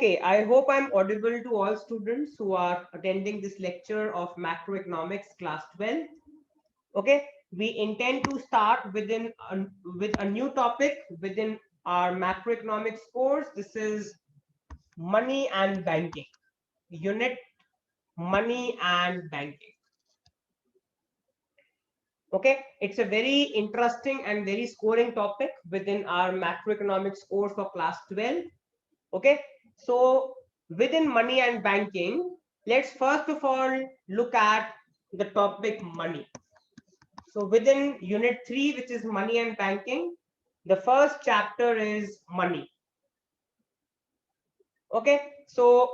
Okay, I hope I'm audible to all students who are attending this lecture of macroeconomics class 12. Okay, we intend to start with a new topic within our macroeconomics course. This is money and banking, unit money and banking. Okay, it's a very interesting and very scoring topic within our macroeconomics course for class 12. Okay, so within money and banking, let's first of all look at the topic money. So within unit 3, which is money and banking, the first chapter is money. Okay, so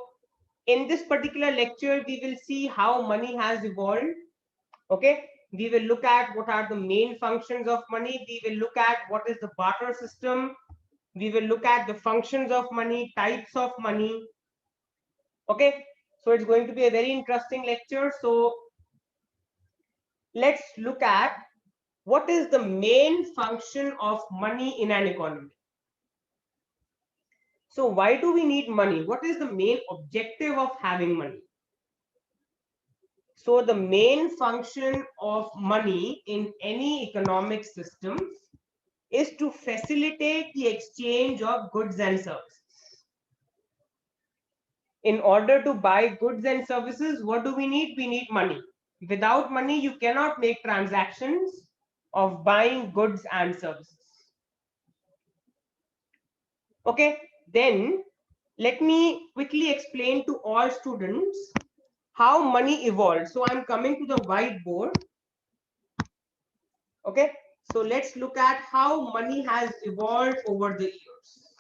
in this particular lecture we will see how money has evolved. Okay, we will look at what are the main functions of money. We will look at what is the barter system. We will look at the functions of money, types of money. Okay, so it's going to be a very interesting lecture. So let's look at what is the main function of money in an economy. So why do we need money? What is the main objective of having money? So the main function of money in any economic system is to facilitate the exchange of goods and services. In order to buy goods and services, what do we need? We need money. Without money, you cannot make transactions of buying goods and services. Okay, then let me quickly explain to all students how money evolved. So I'm coming to the whiteboard. Okay, so let's look at how money has evolved over the years.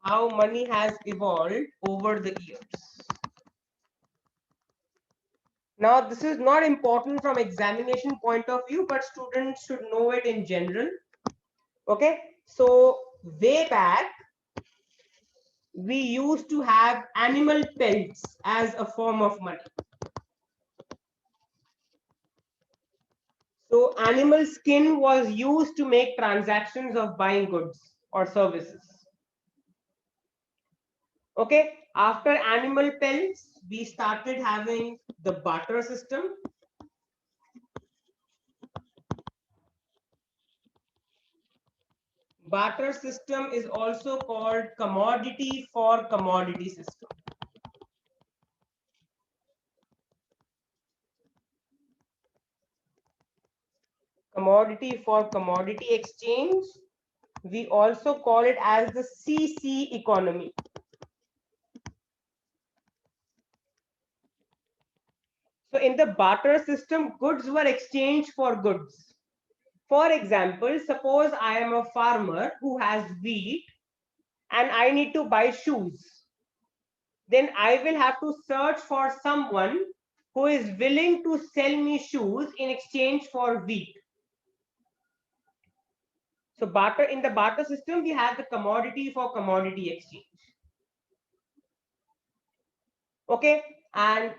How money has evolved over the years. Now, this is not important from examination point of view, but students should know it in general. Okay, so way back, we used to have animal pelts as a form of money. So animal skin was used to make transactions of buying goods or services. Okay, after animal pelts, we started having the barter system. Barter system is also called commodity for commodity system. Commodity for commodity exchange. We also call it as the CC economy. So in the barter system, goods were exchanged for goods. For example, suppose I am a farmer who has wheat and I need to buy shoes. Then I will have to search for someone who is willing to sell me shoes in exchange for wheat. So barter, in the barter system, we have the commodity for commodity exchange. Okay, and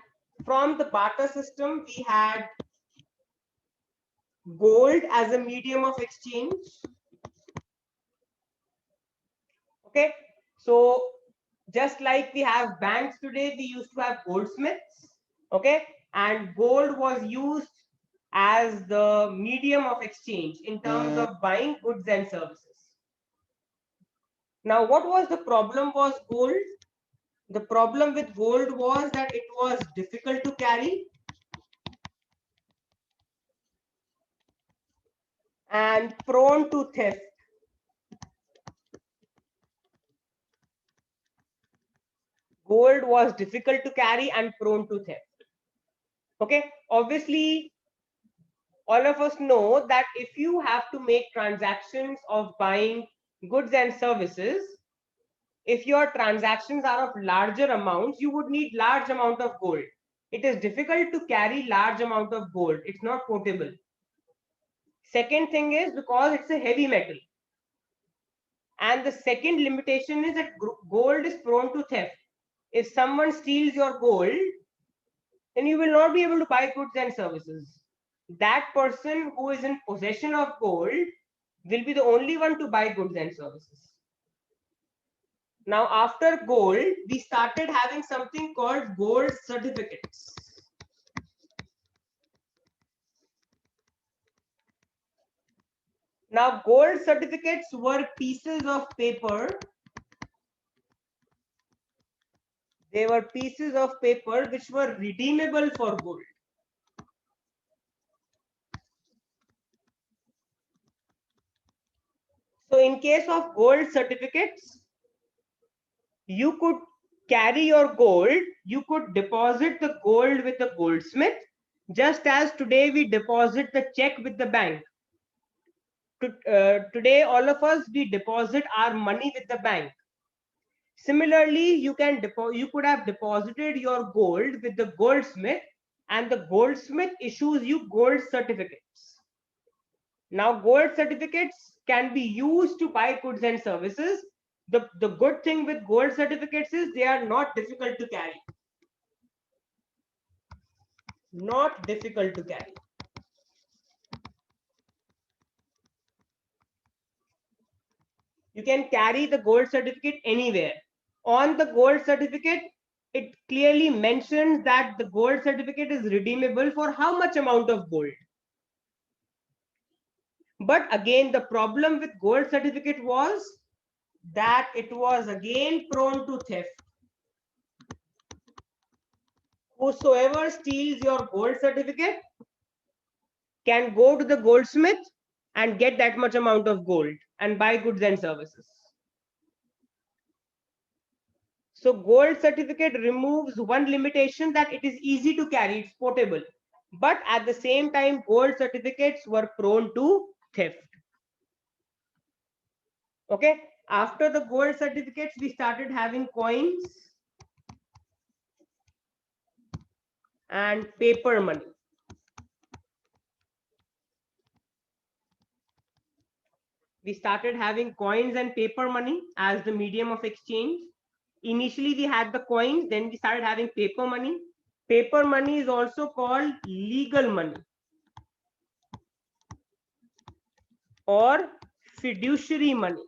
from the barter system, we had gold as a medium of exchange. Okay, so just like we have banks today, we used to have goldsmiths. Okay, and gold was used as the medium of exchange in terms of buying goods and services. Now, what was the problem was gold? The problem with gold was that it was difficult to carry and prone to theft. Gold was difficult to carry and prone to theft. Okay, obviously, all of us know that if you have to make transactions of buying goods and services, if your transactions are of larger amounts, you would need large amount of gold. It is difficult to carry large amount of gold. It's not portable. Second thing is because it's a heavy metal. And the second limitation is that gold is prone to theft. If someone steals your gold, then you will not be able to buy goods and services. that person who is in possession of gold will be the only one to buy goods and services. Now, after gold, we started having something called gold certificates. Now, gold certificates were pieces of paper. They were pieces of paper which were redeemable for gold. So, in case of gold certificates, you could carry your gold, you could deposit the gold with a goldsmith, just as today we deposit the check with the bank. Today, all of us, we deposit our money with the bank. Similarly, you could have deposited your gold with the goldsmith, and the goldsmith issues you gold certificates. Now, gold certificates can be used to buy goods and services. The good thing with gold certificates is they are not difficult to carry. Not difficult to carry. You can carry the gold certificate anywhere. On the gold certificate, it clearly mentions that the gold certificate is redeemable for how much amount of gold. But again, the problem with gold certificate was that it was again prone to theft. Whosoever steals your gold certificate can go to the goldsmith and get that much amount of gold and buy goods and services. So gold certificate removes one limitation, that it is easy to carry, it's portable. But at the same time, gold certificates were prone to theft. Okay, after the gold certificates, we started having coins and paper money. We started having coins and paper money as the medium of exchange. Initially, we had the coins, then we started having paper money. Paper money is also called legal money or fiduciary money.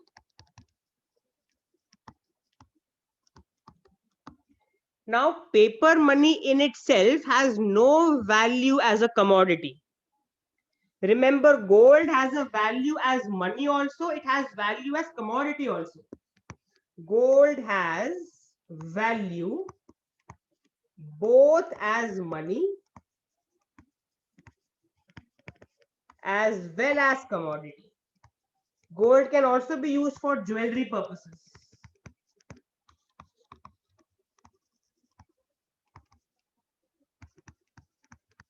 Now, paper money in itself has no value as a commodity. Remember, gold has a value as money also, it has value as commodity also. Gold has value both as money as well as commodity. Gold can also be used for jewelry purposes.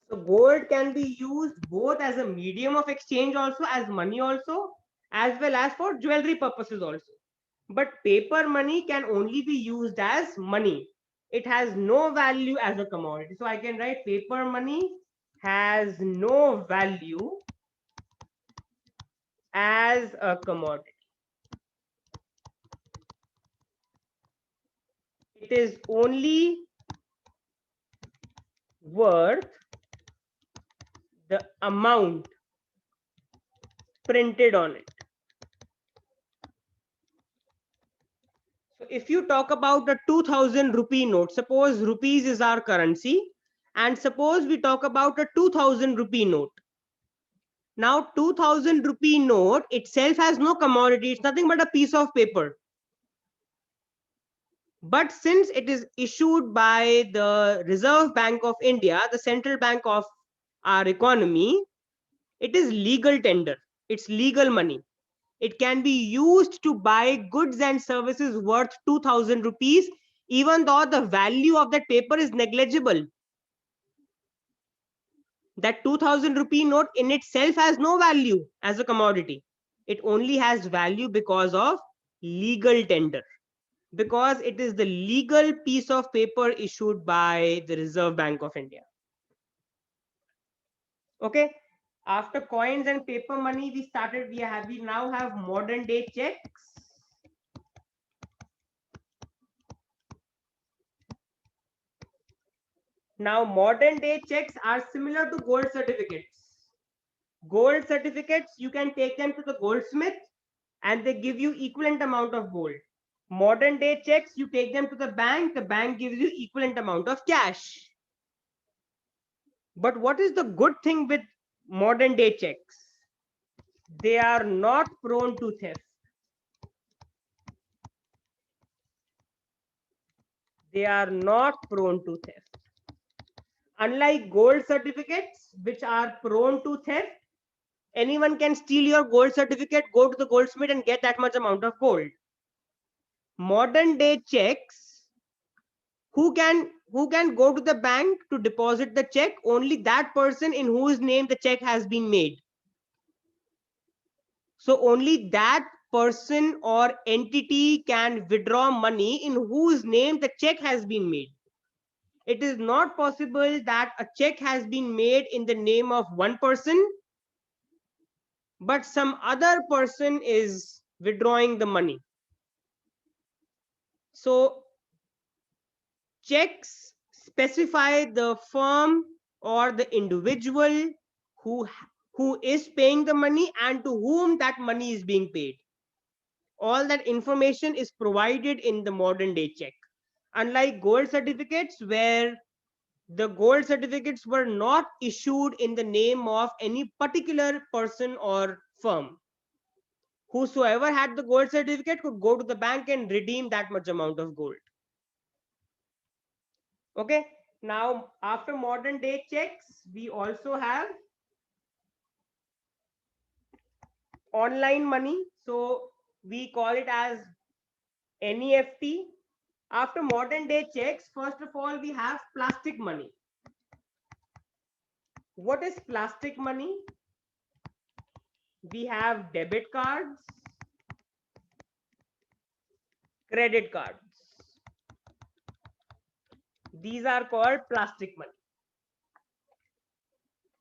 So gold can be used both as a medium of exchange also, as money also, as well as for jewelry purposes also. But paper money can only be used as money. It has no value as a commodity. So I can write paper money has no value as a commodity. It is only worth the amount printed on it. So if you talk about the 2000 rupee note, suppose rupees is our currency, and suppose we talk about a 2000 rupee note. Now 2000 rupee note itself has no commodity, it's nothing but a piece of paper. But since it is issued by the Reserve Bank of India, the central bank of our economy, it is legal tender, it's legal money. It can be used to buy goods and services worth 2000 rupees, even though the value of that paper is negligible. That 2000 rupee note in itself has no value as a commodity. It only has value because of legal tender, because it is the legal piece of paper issued by the Reserve Bank of India. Okay, after coins and paper money, we now have modern day checks. Now, modern day checks are similar to gold certificates. Gold certificates, you can take them to the goldsmith and they give you equivalent amount of gold. Modern day checks, you take them to the bank gives you equivalent amount of cash. But what is the good thing with modern day checks? They are not prone to theft. They are not prone to theft. Unlike gold certificates, which are prone to theft, anyone can steal your gold certificate, go to the goldsmith and get that much amount of gold. Modern day checks, who can go to the bank to deposit the check? Only that person in whose name the check has been made. So only that person or entity can withdraw money in whose name the check has been made. It is not possible that a check has been made in the name of one person, but some other person is withdrawing the money. So checks specify the firm or the individual who who is paying the money and to whom that money is being paid. All that information is provided in the modern day check. Unlike gold certificates, where the gold certificates were not issued in the name of any particular person or firm. Whosoever had the gold certificate could go to the bank and redeem that much amount of gold. Okay. Now, after modern day checks, we also have online money. So we call it as NEFT. After modern day checks, first of all, we have plastic money. What is plastic money? We have debit cards, credit cards. These are called plastic money.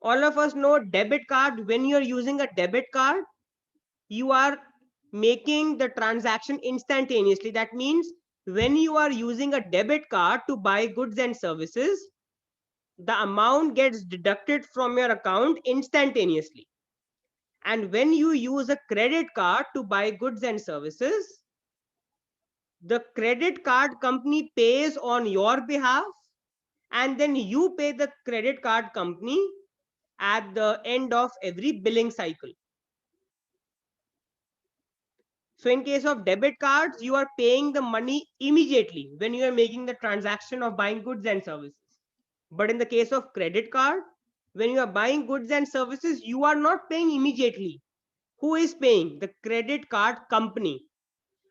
All of us know debit card. When you're using a debit card, you are making the transaction instantaneously. That means when you are using a debit card to buy goods and services, the amount gets deducted from your account instantaneously. And when you use a credit card to buy goods and services, the credit card company pays on your behalf, and then you pay the credit card company at the end of every billing cycle. So in case of debit cards, you are paying the money immediately when you are making the transaction of buying goods and services. But in the case of credit card, when you are buying goods and services, you are not paying immediately. Who is paying? The credit card company.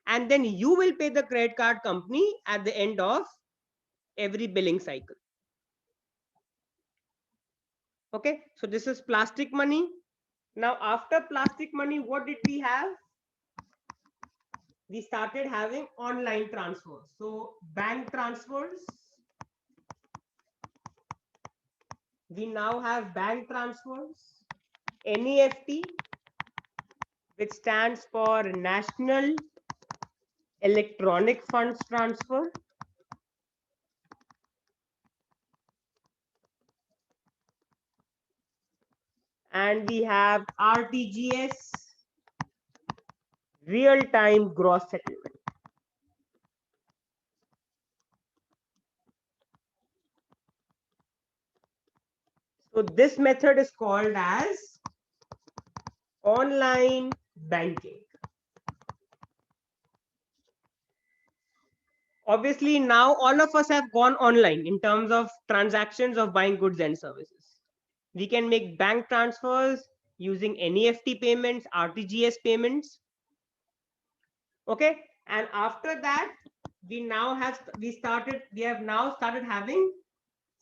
And then you will pay the credit card company at the end of every billing cycle. Okay, so this is plastic money. Now, after plastic money, what did we have? We started having online transfers. So bank transfers. We now have bank transfers. NEFT, which stands for National Electronic Funds Transfer. And we have RTGS, real-time gross settlement. So this method is called as online banking. Obviously, now all of us have gone online in terms of transactions of buying goods and services. We can make bank transfers using NEFT payments, RTGS payments. Okay, and after that, we have now started having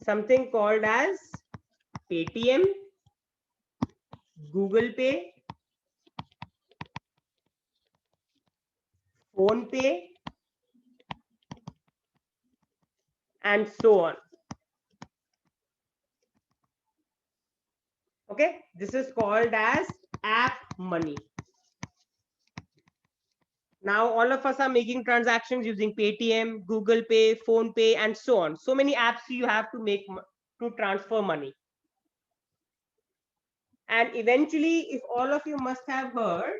something called as Paytm, Google Pay, Phone Pay, and so on. Okay, this is called as app money. Now all of us are making transactions using Paytm, Google Pay, Phone Pay, and so on. So many apps you have to make to transfer money. And eventually, if all of you must have heard,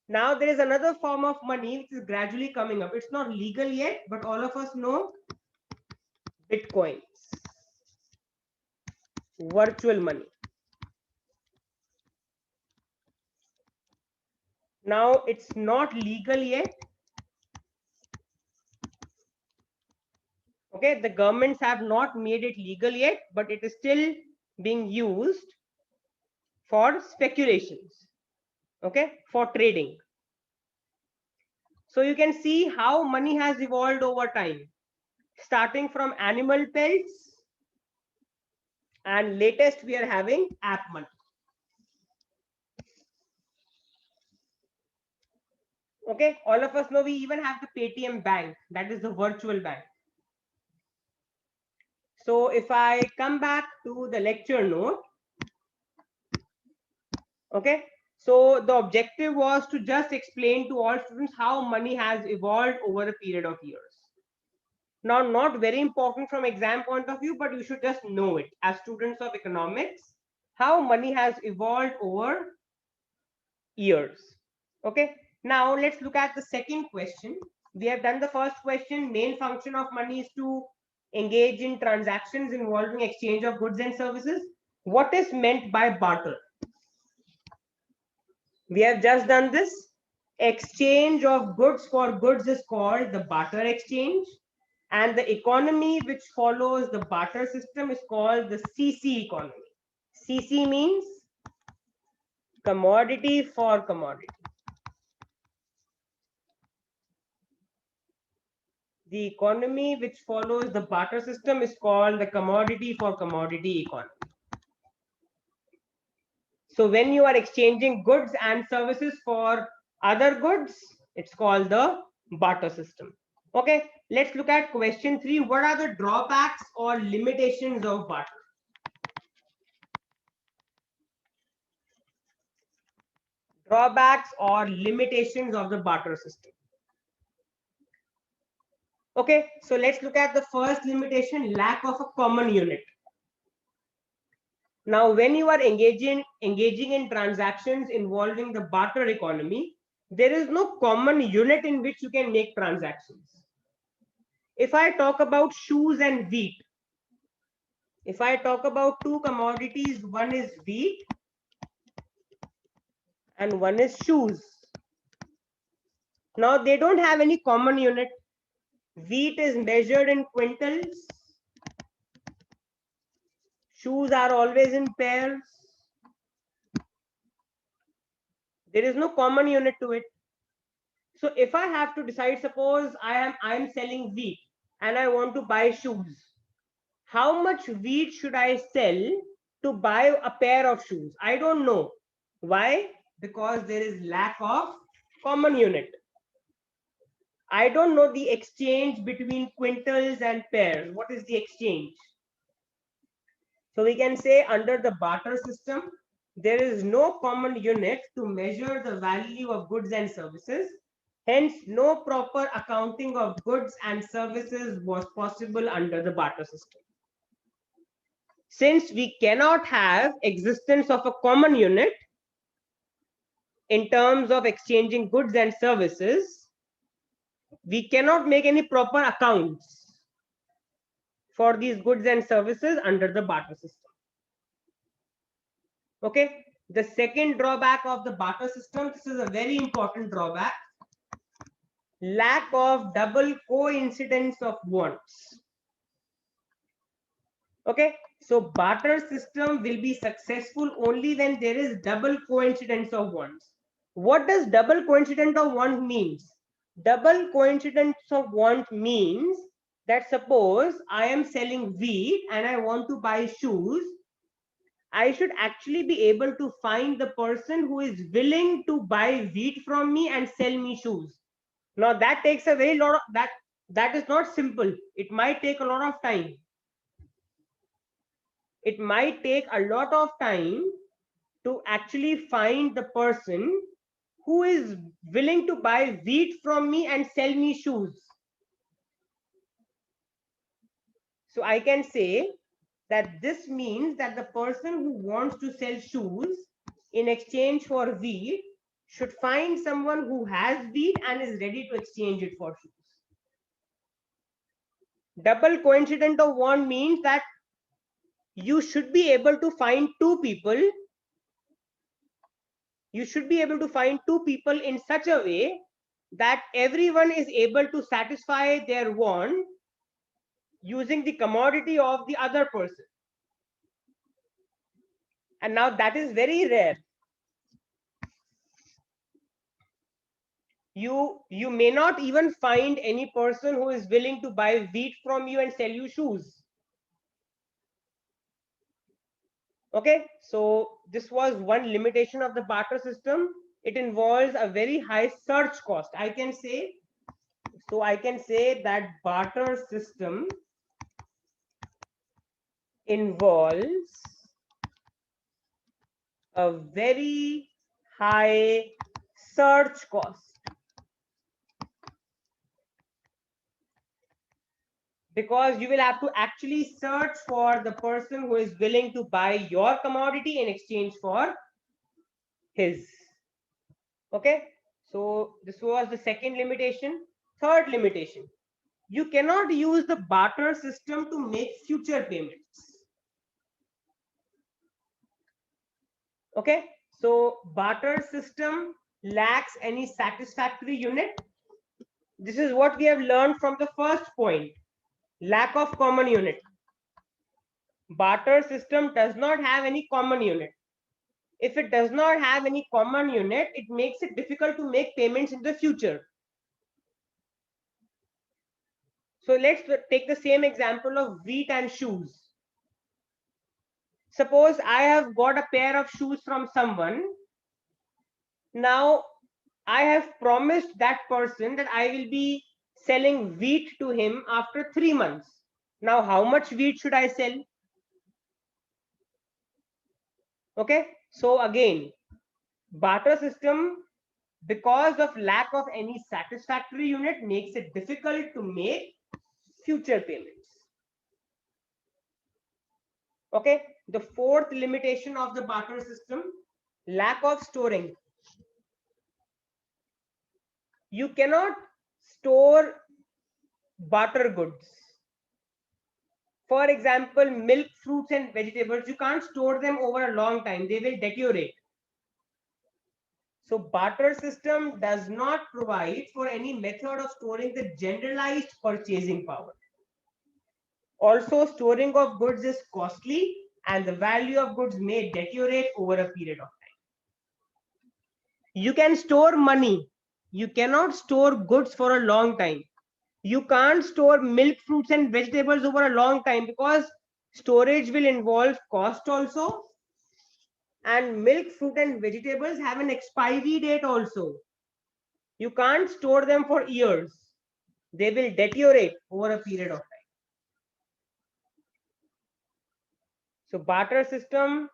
now there is another form of money which is gradually coming up. It's not legal yet, but all of us know Bitcoins, virtual money. Now it's not legal yet. Okay, the governments have not made it legal yet, but it is still being used for speculations. Okay, for trading. So you can see how money has evolved over time, starting from animal pelts, and latest we are having app money. Okay, all of us know we even have the Paytm bank, that is the virtual bank. So if I come back to the lecture note, okay, so the objective was to just explain to all students how money has evolved over a period of years. Now, not very important from exam point of view, but you should just know it as students of economics, how money has evolved over years. Okay, now let's look at the second question. We have done the first question. Main function of money is to engage in transactions involving exchange of goods and services. What is meant by barter? We have just done this. Exchange of goods for goods is called the barter exchange, and the economy which follows the barter system is called the CC economy. CC means commodity for commodity. The economy which follows the barter system is called the commodity for commodity economy. So when you are exchanging goods and services for other goods, it's called the barter system. Okay, let's look at question 3. What are the drawbacks or limitations of barter? Drawbacks or limitations of the barter system. Okay, so let's look at the first limitation, lack of a common unit. Now, when you are engaging in transactions involving the barter economy, there is no common unit in which you can make transactions. If I talk about shoes and wheat, if I talk about two commodities, one is wheat and one is shoes. Now, they don't have any common unit. Wheat is measured in quintals. Shoes are always in pairs. There is no common unit to it. So if I have to decide, suppose I am selling wheat and I want to buy shoes. How much wheat should I sell to buy a pair of shoes? I don't know. Why? Because there is lack of common unit. I don't know the exchange between quintals and pairs. What is the exchange? So we can say under the barter system, there is no common unit to measure the value of goods and services. Hence, no proper accounting of goods and services was possible under the barter system. Since we cannot have existence of a common unit in terms of exchanging goods and services, we cannot make any proper accounts for these goods and services under the barter system. Okay, the second drawback of the barter system, this is a very important drawback, lack of double coincidence of wants. Okay, so barter system will be successful only when there is double coincidence of wants. What does double coincidence of want means? Double coincidence of want means that suppose I am selling wheat and I want to buy shoes, I should actually be able to find the person who is willing to buy wheat from me and sell me shoes. Now that takes a very lot of that is not simple. It might take a lot of time. It might take a lot of time to actually find the person who is willing to buy wheat from me and sell me shoes. So I can say that this means that the person who wants to sell shoes in exchange for wheat should find someone who has wheat and is ready to exchange it for shoes. Double coincident of one means that you should be able to find two people. You should be able to find two people in such a way that everyone is able to satisfy their want using the commodity of the other person. And now that is very rare. You may not even find any person who is willing to buy wheat from you and sell you shoes. Okay, so this was one limitation of the barter system. It involves a very high search cost. I can say that barter system involves a very high search cost, because you will have to actually search for the person who is willing to buy your commodity in exchange for his. Okay, so this was the second limitation. Third limitation, you cannot use the barter system to make future payments. Okay, so barter system lacks any satisfactory unit. This is what we have learned from the first point, lack of common unit. Barter system does not have any common unit. If it does not have any common unit, it makes it difficult to make payments in the future. So let's take the same example of wheat and shoes. Suppose I have got a pair of shoes from someone. Now I have promised that person that I will be selling wheat to him after 3 months. Now how much wheat should I sell? Okay, so again, barter system, because of lack of any satisfactory unit, makes it difficult to make future payments. Okay, the fourth limitation of the barter system, lack of storing. You cannot store barter goods. For example, milk, fruits and vegetables, you can't store them over a long time, they will deteriorate. So barter system does not provide for any method of storing the generalized purchasing power. Also, storing of goods is costly and the value of goods may deteriorate over a period of time. You can store money. You cannot store goods for a long time. You can't store milk, fruits and vegetables over a long time because storage will involve cost also. And milk, fruit and vegetables have an expiry date also. You can't store them for years. They will deteriorate over a period of time. So barter system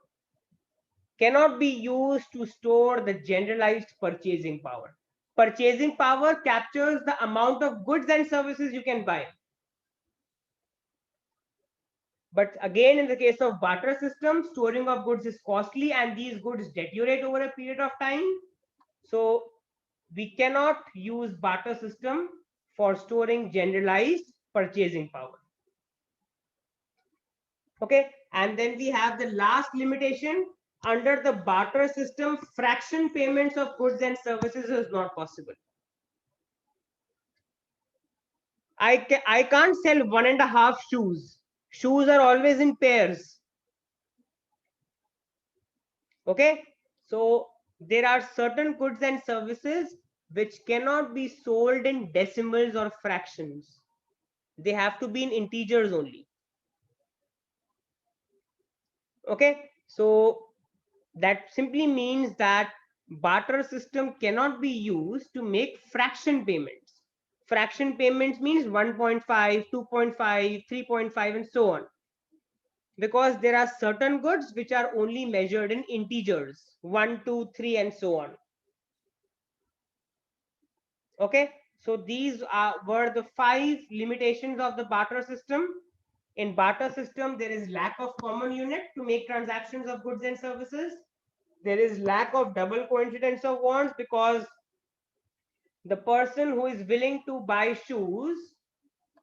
cannot be used to store the generalized purchasing power. Purchasing power captures the amount of goods and services you can buy. But again, in the case of barter system, storing of goods is costly and these goods deteriorate over a period of time. So we cannot use barter system for storing generalized purchasing power. Okay, and then we have the last limitation. Under the barter system, fraction payments of goods and services is not possible. I can't sell 1.5 shoes. Shoes are always in pairs. Okay, so there are certain goods and services which cannot be sold in decimals or fractions. They have to be in integers only. Okay, so that simply means that barter system cannot be used to make fraction payments. Fraction payments means 1.5, 2.5, 3.5 and so on, because there are certain goods which are only measured in integers, 1, 2, 3 and so on. Okay, so these were the 5 limitations of the barter system. In barter system, there is lack of common unit to make transactions of goods and services. There is lack of double coincidence of wants because the person who is willing to buy shoes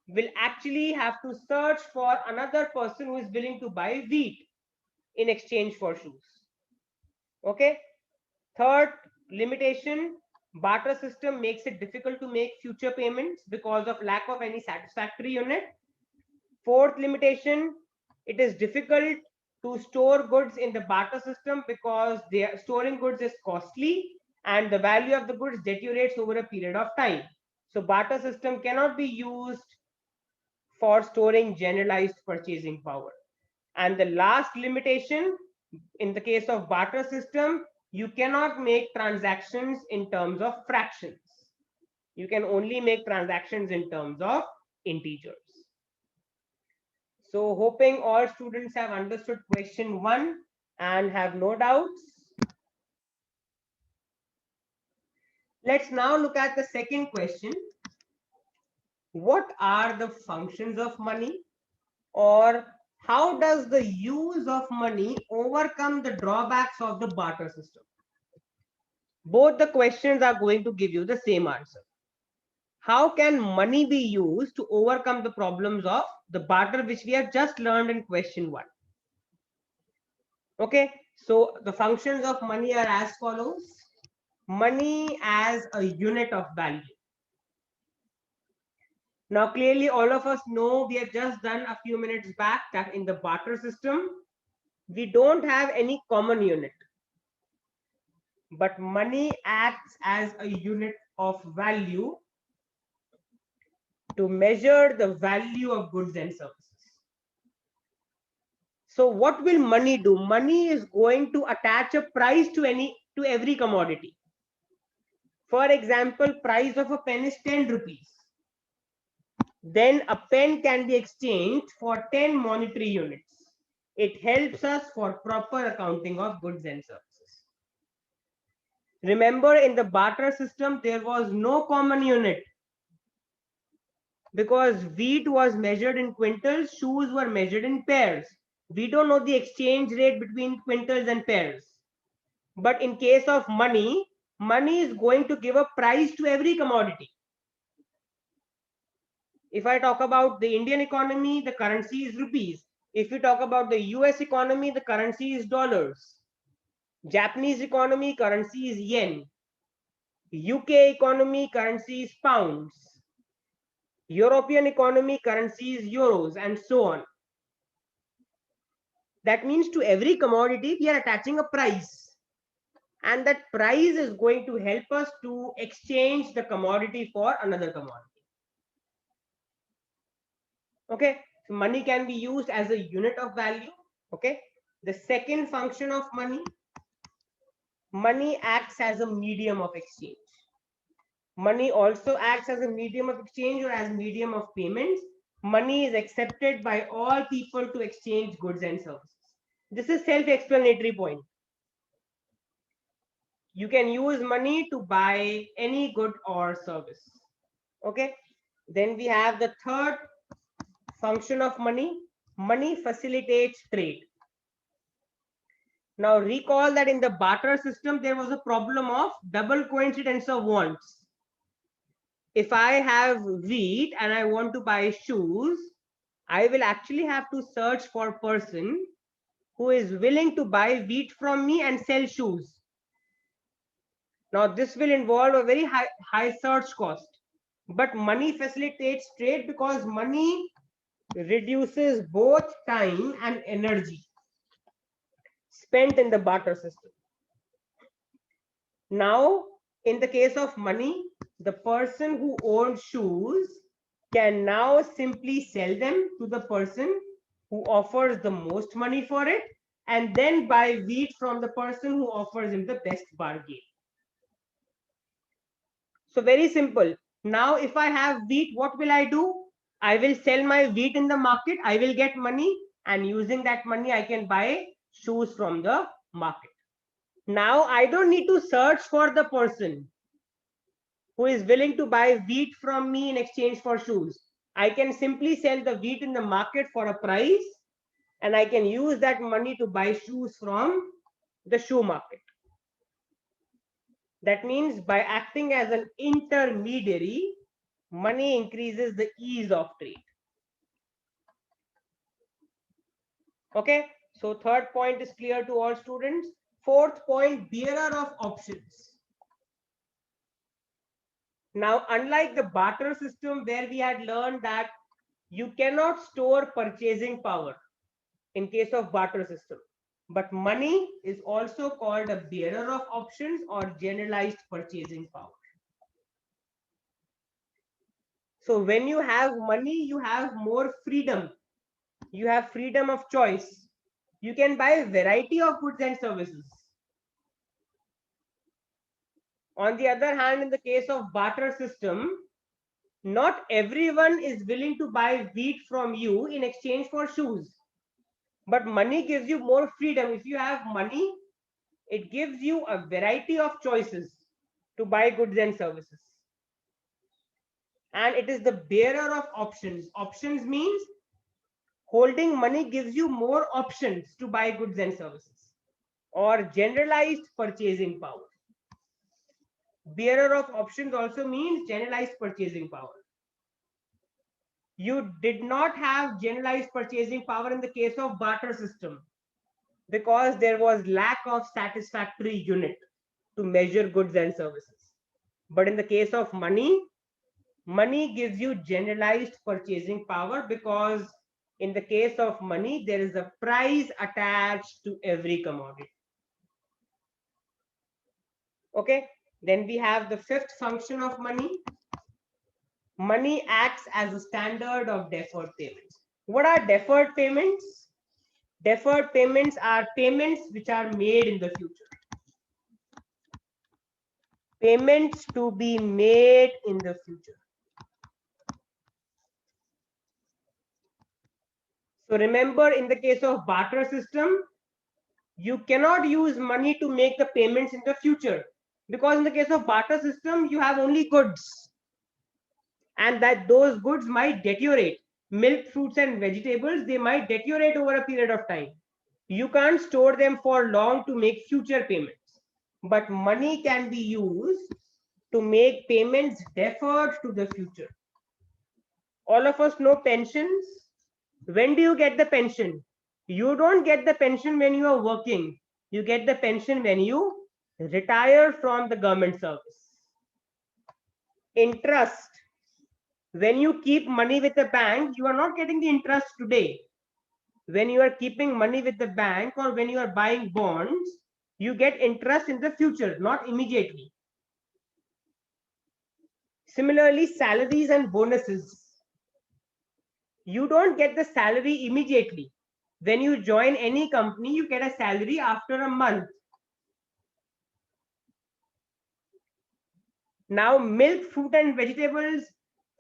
will actually have to search for another person who is willing to buy wheat in exchange for shoes. Okay. Third limitation, barter system makes it difficult to make future payments because of lack of any satisfactory unit. Fourth limitation, it is difficult to store goods in the barter system because storing goods is costly and the value of the goods deteriorates over a period of time. So barter system cannot be used for storing generalized purchasing power. And the last limitation, in the case of barter system, you cannot make transactions in terms of fractions. You can only make transactions in terms of integers. So hoping all students have understood question 1 and have no doubts. Let's now look at the second question. What are the functions of money, or how does the use of money overcome the drawbacks of the barter system? Both the questions are going to give you the same answer. How can money be used to overcome the problems of the barter which we have just learned in question 1? Okay, so the functions of money are as follows. Money as a unit of value. Now, clearly, all of us know, we have just done a few minutes back, that in the barter system, we don't have any common unit. But money acts as a unit of value to measure the value of goods and services. So what will money do? Money is going to attach a price to every commodity. For example, price of a pen is 10 rupees. Then a pen can be exchanged for 10 monetary units. It helps us for proper accounting of goods and services. Remember, in the barter system, there was no common unit because wheat was measured in quintals, shoes were measured in pairs. We don't know the exchange rate between quintals and pairs. But in case of money, money is going to give a price to every commodity. If I talk about the Indian economy, the currency is rupees. If we talk about the US economy, the currency is dollars. Japanese economy, currency is yen. UK economy, currency is pounds. European economy, currency is euros, and so on. That means to every commodity, we are attaching a price. And that price is going to help us to exchange the commodity for another commodity. Okay, so money can be used as a unit of value. Okay, the second function of money acts as a medium of exchange. Money also acts as a medium of exchange or as medium of payments. Money is accepted by all people to exchange goods and services. This is self-explanatory point. You can use money to buy any good or service. Okay, then we have the third function of money. Money facilitates trade. Now recall that in the barter system, there was a problem of double coincidence of wants. If I have wheat and I want to buy shoes, I will actually have to search for a person who is willing to buy wheat from me and sell shoes. Now this will involve a very high search cost. But money facilitates trade because money reduces both time and energy spent in the barter system. Now, in the case of money, the person who owns shoes can now simply sell them to the person who offers the most money for it, and then buy wheat from the person who offers him the best bargain. So very simple. Now, if I have wheat, what will I do? I will sell my wheat in the market. I will get money, and using that money, I can buy shoes from the market. Now, I don't need to search for the person who is willing to buy wheat from me in exchange for shoes. I can simply sell the wheat in the market for a price, and I can use that money to buy shoes from the shoe market. That means by acting as an intermediary, money increases the ease of trade. Okay, so third point is clear to all students. Fourth point, bearer of options. Now, unlike the barter system where we had learned that you cannot store purchasing power in case of barter system, but money is also called a bearer of options or generalized purchasing power. So when you have money, you have more freedom. You have freedom of choice. You can buy a variety of goods and services. On the other hand, in the case of barter system, not everyone is willing to buy wheat from you in exchange for shoes. But money gives you more freedom. If you have money, it gives you a variety of choices to buy goods and services. And it is the bearer of options. Options means holding money gives you more options to buy goods and services, or generalized purchasing power. Bearer of options also means generalized purchasing power. You did not have generalized purchasing power in the case of barter system because there was lack of satisfactory unit to measure goods and services. But in the case of money, money gives you generalized purchasing power because in the case of money, there is a price attached to every commodity. Okay, then we have the fifth function of money. Money acts as a standard of deferred payments. What are deferred payments? Deferred payments are payments which are made in the future. Payments to be made in the future. So remember, in the case of barter system, you cannot use money to make the payments in the future, because in the case of barter system, you have only goods, and that those goods might deteriorate. Milk, fruits, and vegetables, they might deteriorate over a period of time. You can't store them for long to make future payments, but money can be used to make payments deferred to the future. All of us know pensions. When do you get the pension? You don't get the pension when you are working. You get the pension when you retire from the government service. Interest. When you keep money with the bank, you are not getting the interest today. When you are keeping money with the bank or when you are buying bonds, you get interest in the future, not immediately. Similarly, salaries and bonuses. You don't get the salary immediately. When you join any company, you get a salary after a month. Now, milk, fruit, and vegetables,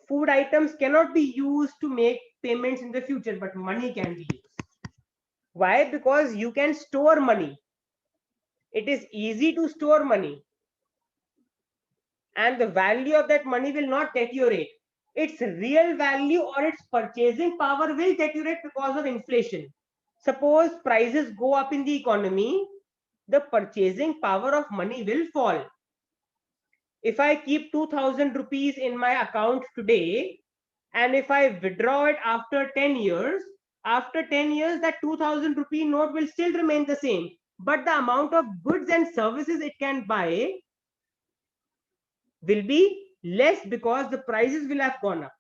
food items cannot be used to make payments in the future, but money can be used. Why? Because you can store money. It is easy to store money. And the value of that money will not deteriorate. Its real value or its purchasing power will deteriorate because of inflation. Suppose prices go up in the economy, the purchasing power of money will fall. If I keep 2000 rupees in my account today, and if I withdraw it after 10 years, after 10 years, that 2000 rupee note will still remain the same. But the amount of goods and services it can buy will be less because the prices will have gone up.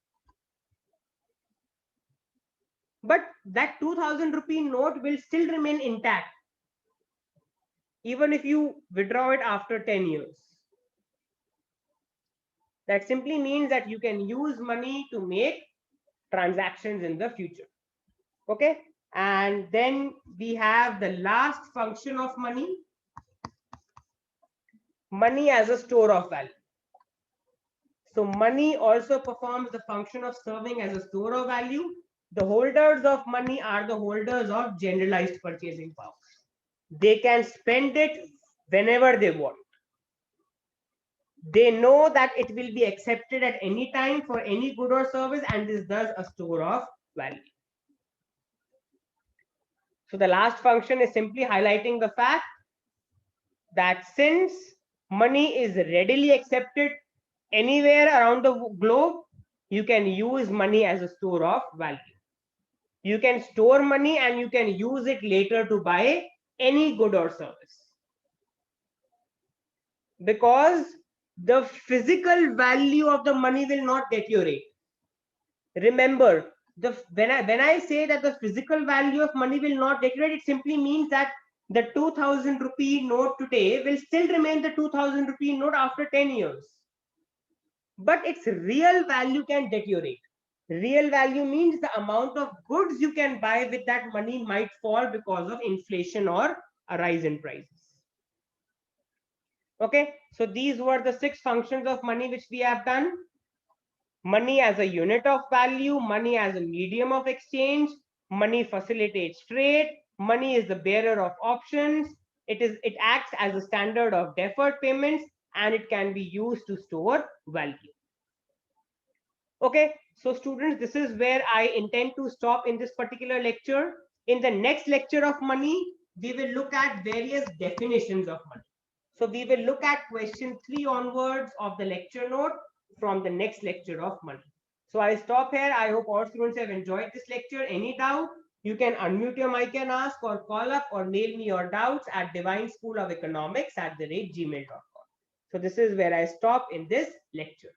But that 2000 rupee note will still remain intact, even if you withdraw it after 10 years. That simply means that you can use money to make transactions in the future. Okay, and then we have the last function of money. Money as a store of value. So money also performs the function of serving as a store of value. The holders of money are the holders of generalized purchasing power. They can spend it whenever they want. They know that it will be accepted at any time for any good or service, and this does a store of value. So the last function is simply highlighting the fact that since money is readily accepted anywhere around the globe, you can use money as a store of value. You can store money and you can use it later to buy any good or service. Because the physical value of the money will not deteriorate. Remember, when I say that the physical value of money will not deteriorate, it simply means that the 2000 rupee note today will still remain the 2000 rupee note after 10 years. But its real value can deteriorate. Real value means the amount of goods you can buy with that money might fall because of inflation or a rise in prices. Okay, so these were the 6 functions of money which we have done. Money as a unit of value, money as a medium of exchange, money facilitates trade, money is the bearer of options, it acts as a standard of deferred payments, and it can be used to store value. Okay, so students, this is where I intend to stop in this particular lecture. In the next lecture of money, we will look at various definitions of money. So we will look at question 3 onwards of the lecture note from the next lecture of money. So I stop here. I hope all students have enjoyed this lecture. Any doubt, you can unmute your mic and ask, or call up or mail me your doubts at divineschoolofelconomics@gmail.com. So this is where I stop in this lecture.